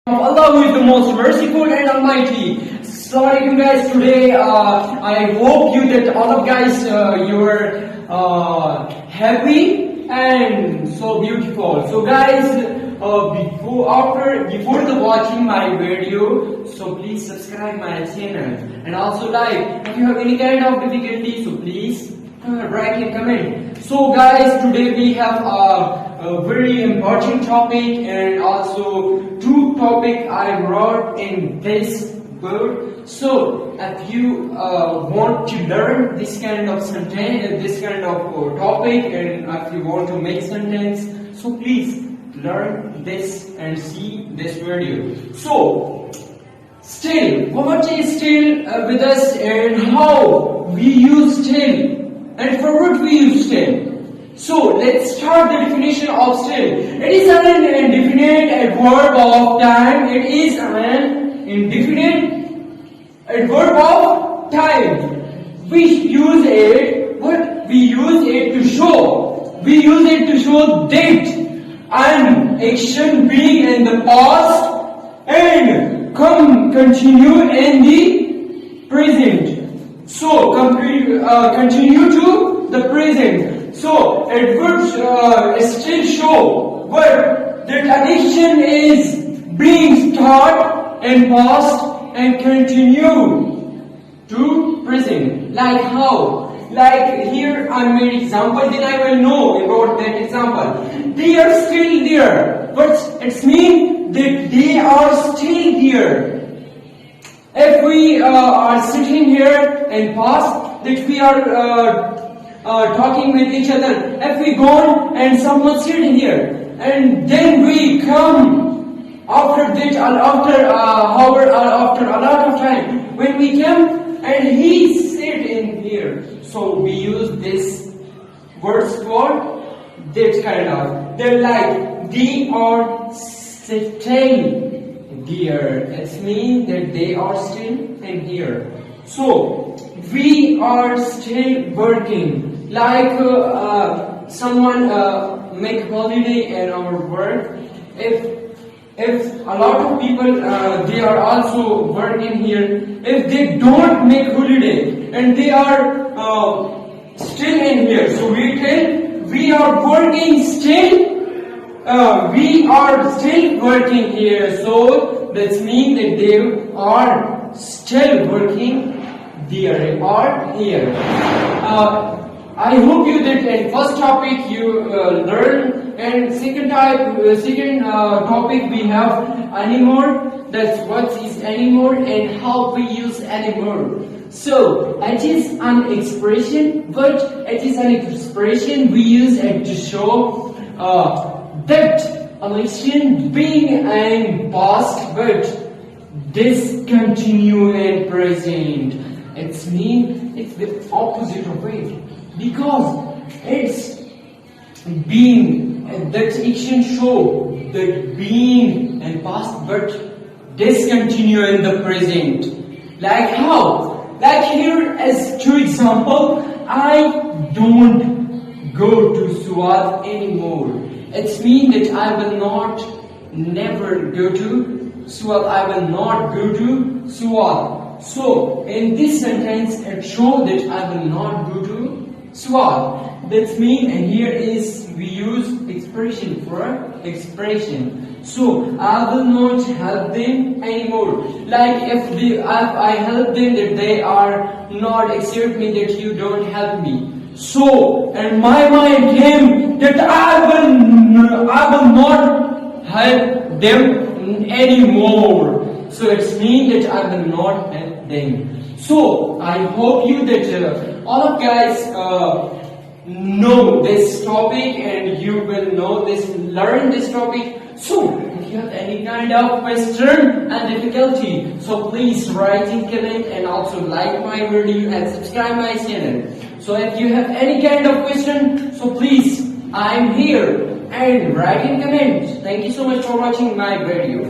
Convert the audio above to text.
Allah, who is the most merciful and almighty. Assalamualaikum guys. Today I hope you that all of guys you're happy and so beautiful. So guys, before the watching my video, so please subscribe my channel and also like. If you have any kind of difficulty, so please write and comment. So guys, today we have a very important topic and also two topic I wrote in this book. So if you want to learn this kind of sentence, this kind of topic, and if you want to make sentence, so please learn this and see this video. So still, what is still with us and how we use still and for what we use still. So let's start the definition of still. It is an indefinite adverb of time. It is an indefinite adverb of time. We use it, but we use it to show. We use it to show that an action being in the past and continue in the present. So continue to the present. So adverbs still show what that an action is being start and past and continue to present. Like how? Like here I made example, then I will know about that example. They are still there, but it means that they are still here. If we are sitting here and past, that we are talking with each other. If we gone and someone sitting here, and then we come after that, after a lot of time, when we come and he sit in here, so we use this words for that kind of. They're like they are staying here. It means that they are still in here. So we are still working. Like someone make holiday in our work. If a lot of people they are also working here. If they don't make holiday and they are still in here, so we tell we are working still. We are still working here. So that means that they are still working. They are here. I hope you did. And first topic you learn, and second topic we have anymore. That's what is anymore and how we use anymore. So it is an expression, but it is an expression we use it to show that an action being in past but discontinue in present. It means it's the opposite of it. Because it's being, that action show that being and past but discontinue in the present. Like how? Like here as two example, I don't go to Suad anymore. It means that I will not never go to Suad. I will not go to Suad. So in this sentence it shows that I will not go to Suad. That means, and here is we use expression for expression. So I will not help them anymore. Like if I help them, that they are not accept me, that you don't help me. So in my mind came that I will not help them anymore. So it means that I will not help them. So I hope you that all of guys know this topic and you will know this, learn this topic. So if you have any kind of question and difficulty, so please write in comment and also like my video and subscribe my channel. So if you have any kind of question, so please, I'm here and write in comment. Thank you so much for watching my video.